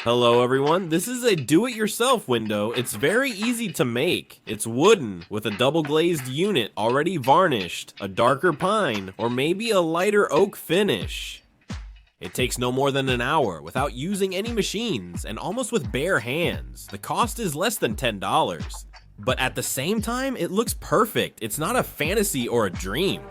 Hello everyone, this is a do-it-yourself window. It's very easy to make. It's wooden, with a double-glazed unit already varnished, a darker pine, or maybe a lighter oak finish. It takes no more than an hour without using any machines and almost with bare hands. The cost is less than $10. But at the same time, it looks perfect. It's not a fantasy or a dream.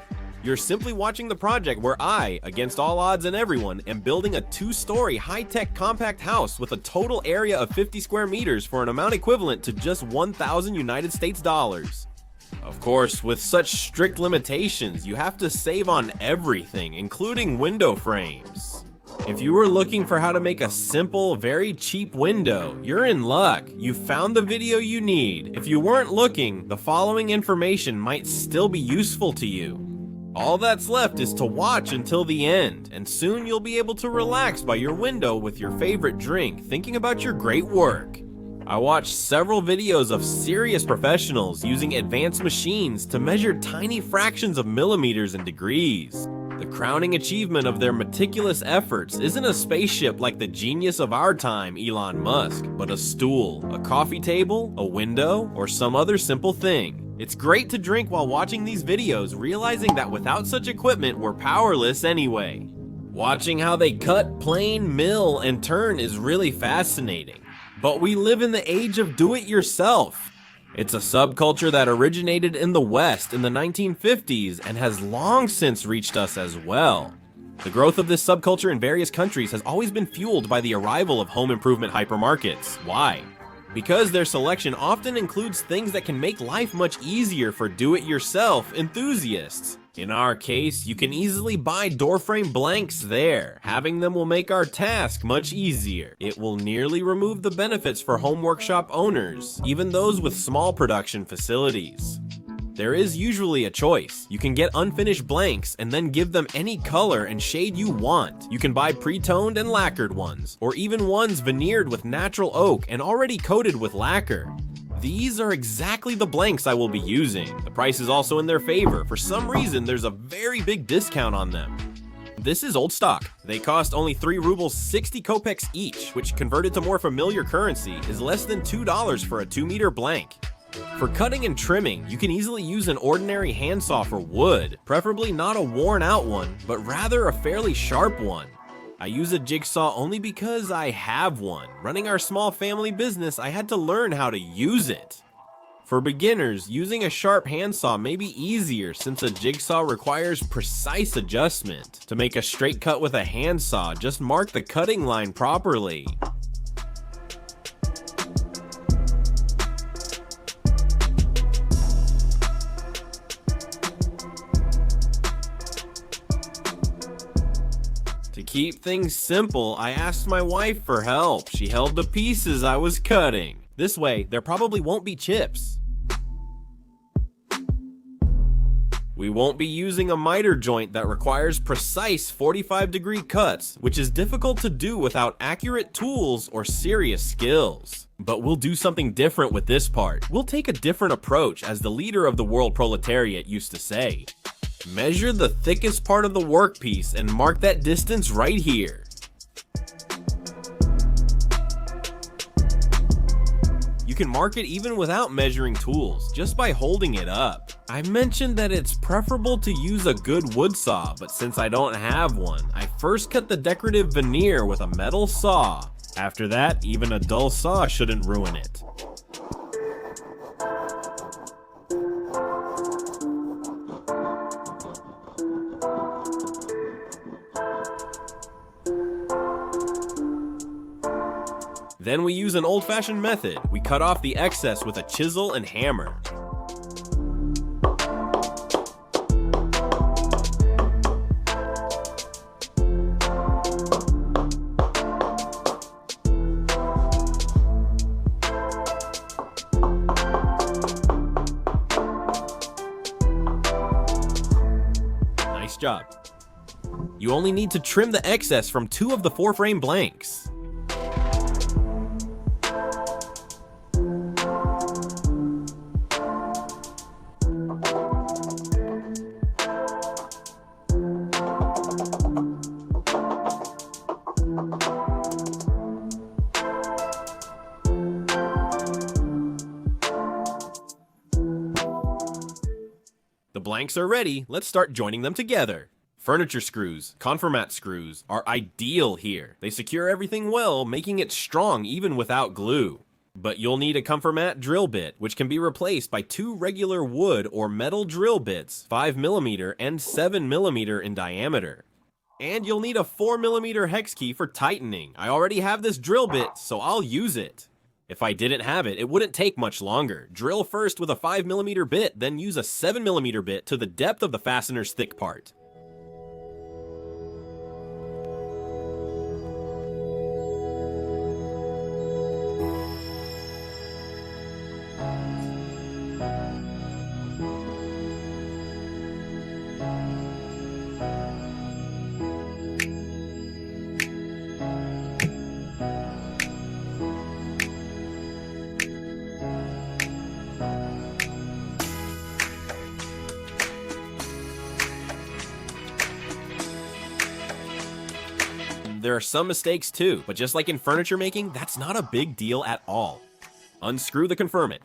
You're simply watching the project where I, against all odds and everyone, am building a 2-story high-tech compact house with a total area of 50 square meters for an amount equivalent to just 1,000 United States dollars. Of course, with such strict limitations, you have to save on everything, including window frames. If you were looking for how to make a simple, very cheap window, you're in luck. You found the video you need. If you weren't looking, the following information might still be useful to you. All that's left is to watch until the end, and soon you'll be able to relax by your window with your favorite drink, thinking about your great work. I watched several videos of serious professionals using advanced machines to measure tiny fractions of millimeters and degrees. The crowning achievement of their meticulous efforts isn't a spaceship like the genius of our time, Elon Musk, but a stool, a coffee table, a window, or some other simple thing. It's great to drink while watching these videos, realizing that without such equipment, we're powerless anyway. Watching how they cut, plane, mill, and turn is really fascinating. But we live in the age of do-it-yourself. It's a subculture that originated in the West in the 1950s and has long since reached us as well. The growth of this subculture in various countries has always been fueled by the arrival of home improvement hypermarkets. Why? Because their selection often includes things that can make life much easier for do-it-yourself enthusiasts. In our case, you can easily buy doorframe blanks there. Having them will make our task much easier. It will nearly remove the benefits for home workshop owners, even those with small production facilities. There is usually a choice. You can get unfinished blanks and then give them any color and shade you want. You can buy pre-toned and lacquered ones, or even ones veneered with natural oak and already coated with lacquer. These are exactly the blanks I will be using. The price is also in their favor. For some reason, there's a very big discount on them. This is old stock. They cost only 3 rubles 60 kopecks each, which converted to more familiar currency is less than $2 for a 2-meter blank. For cutting and trimming, you can easily use an ordinary handsaw for wood, preferably not a worn out one, but rather a fairly sharp one. I use a jigsaw only because I have one. Running our small family business, I had to learn how to use it. For beginners, using a sharp handsaw may be easier since a jigsaw requires precise adjustment. To make a straight cut with a handsaw, just mark the cutting line properly. To keep things simple, I asked my wife for help. She held the pieces I was cutting. This way, there probably won't be chips. We won't be using a miter joint that requires precise 45-degree cuts, which is difficult to do without accurate tools or serious skills. But we'll do something different with this part. We'll take a different approach, as the leader of the world proletariat used to say. Measure the thickest part of the workpiece and mark that distance right here. You can mark it even without measuring tools, just by holding it up. I mentioned that it's preferable to use a good wood saw, but since I don't have one, I first cut the decorative veneer with a metal saw. After that, even a dull saw shouldn't ruin it. Then we use an old-fashioned method. We cut off the excess with a chisel and hammer. Nice job. You only need to trim the excess from 2 of the 4-frame blanks. The blanks are ready, let's start joining them together. Furniture screws, conformat screws, are ideal here. They secure everything well, making it strong even without glue. But you'll need a conformat drill bit, which can be replaced by 2 regular wood or metal drill bits, 5mm and 7mm in diameter. And you'll need a 4mm hex key for tightening. I already have this drill bit, so I'll use it. If I didn't have it, it wouldn't take much longer. Drill first with a 5mm bit, then use a 7mm bit to the depth of the fastener's thick part. There are some mistakes too, but just like in furniture making, that's not a big deal at all. Unscrew the conferment.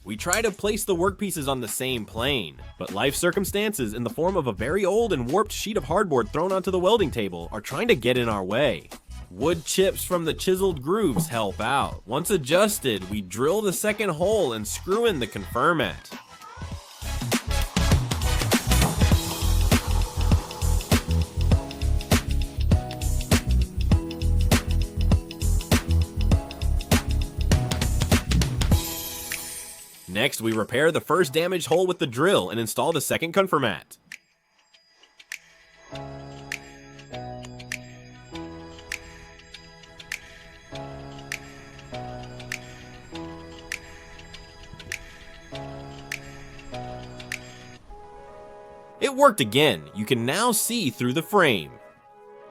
We try to place the workpieces on the same plane, but life circumstances in the form of a very old and warped sheet of hardboard thrown onto the welding table are trying to get in our way. Wood chips from the chiseled grooves help out. Once adjusted, we drill the second hole and screw in the conferment. Next, we repair the first damaged hole with the drill and install the second confermat. It worked again. You can now see through the frame.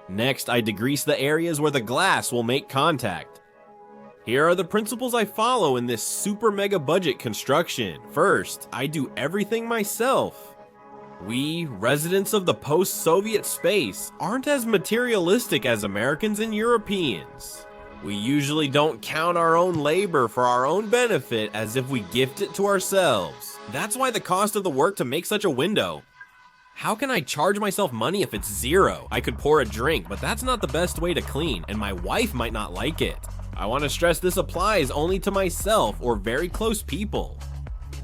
Next, I degrease the areas where the glass will make contact. Here are the principles I follow in this super mega budget construction. First, I do everything myself. We, residents of the post-Soviet space, aren't as materialistic as Americans and Europeans. We usually don't count our own labor for our own benefit as if we gift it to ourselves. That's why the cost of the work to make such a window. How can I charge myself money if it's zero? I could pour a drink, but that's not the best way to clean, and my wife might not like it. I want to stress this applies only to myself or very close people.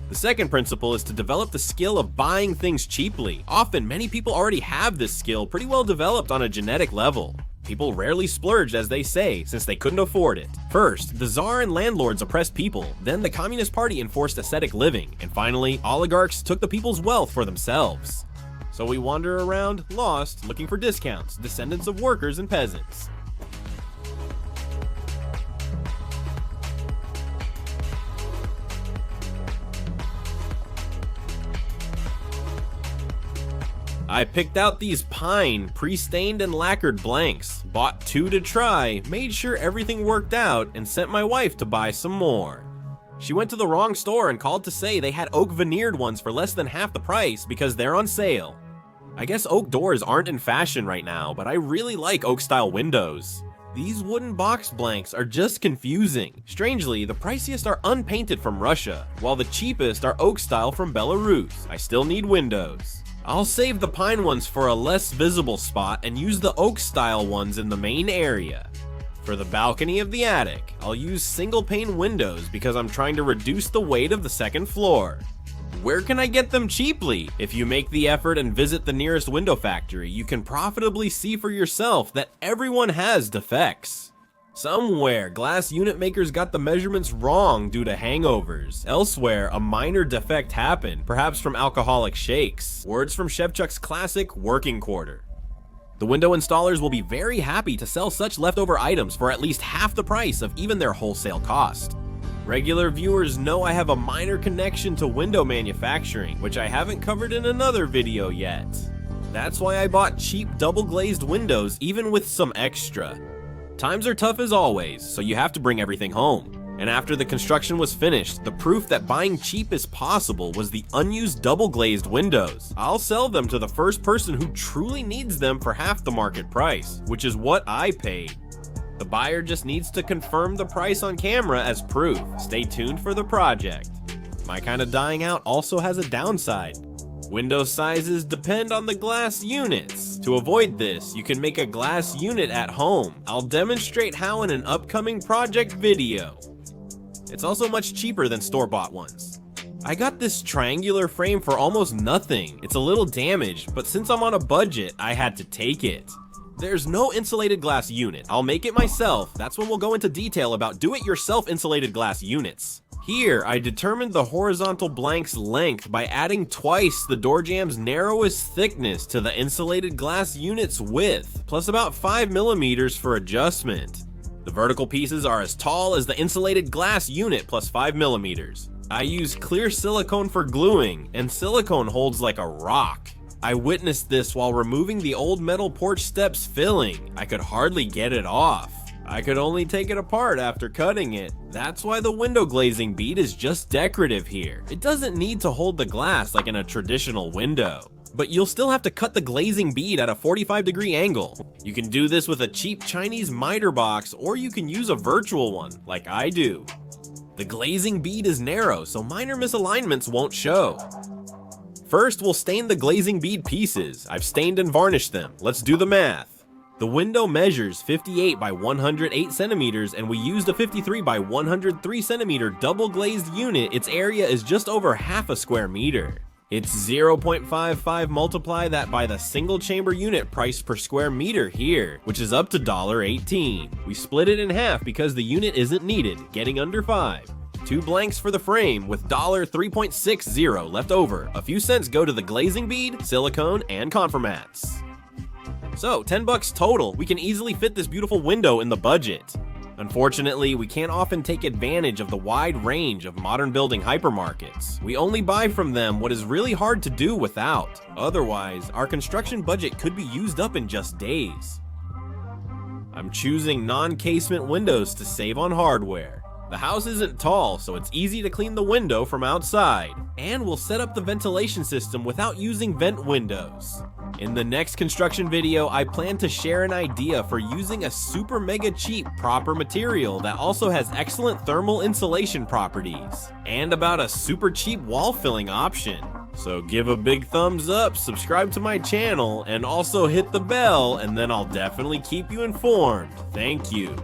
The second principle is to develop the skill of buying things cheaply. Often, many people already have this skill pretty well developed on a genetic level. People rarely splurged, as they say, since they couldn't afford it. First, the Tsar and landlords oppressed people, then the Communist Party enforced ascetic living, and finally, oligarchs took the people's wealth for themselves. So we wander around, lost, looking for discounts, descendants of workers and peasants. I picked out these pine, pre-stained and lacquered blanks, bought 2 to try, made sure everything worked out, and sent my wife to buy some more. She went to the wrong store and called to say they had oak veneered ones for less than half the price because they're on sale. I guess oak doors aren't in fashion right now, but I really like oak style windows. These wooden box blanks are just confusing. Strangely, the priciest are unpainted from Russia, while the cheapest are oak style from Belarus. I still need windows. I'll save the pine ones for a less visible spot and use the oak style ones in the main area. For the balcony of the attic, I'll use single pane windows because I'm trying to reduce the weight of the second floor. Where can I get them cheaply? If you make the effort and visit the nearest window factory, you can profitably see for yourself that everyone has defects. Somewhere, glass unit makers got the measurements wrong due to hangovers. Elsewhere, a minor defect happened, perhaps from alcoholic shakes. Words from Shevchuk's classic working quarter. The window installers will be very happy to sell such leftover items for at least half the price of even their wholesale cost. Regular viewers know I have a minor connection to window manufacturing, which I haven't covered in another video yet. That's why I bought cheap double-glazed windows even with some extra. Times are tough as always, so you have to bring everything home. And after the construction was finished, the proof that buying cheap is possible was the unused double-glazed windows. I'll sell them to the first person who truly needs them for half the market price, which is what I paid. The buyer just needs to confirm the price on camera as proof. Stay tuned for the project. My kind of dying out also has a downside. Window sizes depend on the glass units. To avoid this, you can make a glass unit at home. I'll demonstrate how in an upcoming project video. It's also much cheaper than store-bought ones. I got this triangular frame for almost nothing. It's a little damaged, but since I'm on a budget, I had to take it. There's no insulated glass unit. I'll make it myself. That's when we'll go into detail about do-it-yourself insulated glass units. Here, I determined the horizontal blank's length by adding twice the door jamb's narrowest thickness to the insulated glass unit's width, plus about 5 millimeters for adjustment. The vertical pieces are as tall as the insulated glass unit plus 5 millimeters. I use clear silicone for gluing, and silicone holds like a rock. I witnessed this while removing the old metal porch steps filling. I could hardly get it off. I could only take it apart after cutting it. That's why the window glazing bead is just decorative here. It doesn't need to hold the glass like in a traditional window. But you'll still have to cut the glazing bead at a 45-degree angle. You can do this with a cheap Chinese miter box, or you can use a virtual one, like I do. The glazing bead is narrow, so minor misalignments won't show. First, we'll stain the glazing bead pieces. I've stained and varnished them. Let's do the math. The window measures 58 by 108 centimeters, and we used a 53 by 103 centimeter double glazed unit. Its area is just over half a square meter. It's 0.55 multiply that by the single chamber unit price per square meter here, which is up to $1.18. We split it in half because the unit isn't needed, getting under 5. 2 blanks for the frame with $3.60 left over. A few cents go to the glazing bead, silicone, and conformats. So, $10 total. We can easily fit this beautiful window in the budget. Unfortunately, we can't often take advantage of the wide range of modern building hypermarkets. We only buy from them what is really hard to do without. Otherwise, our construction budget could be used up in just days. I'm choosing non-casement windows to save on hardware. The house isn't tall, so it's easy to clean the window from outside. And we'll set up the ventilation system without using vent windows. In the next construction video, I plan to share an idea for using a super mega cheap proper material that also has excellent thermal insulation properties, and about a super cheap wall filling option. So give a big thumbs up, subscribe to my channel, and also hit the bell, and then I'll definitely keep you informed. Thank you.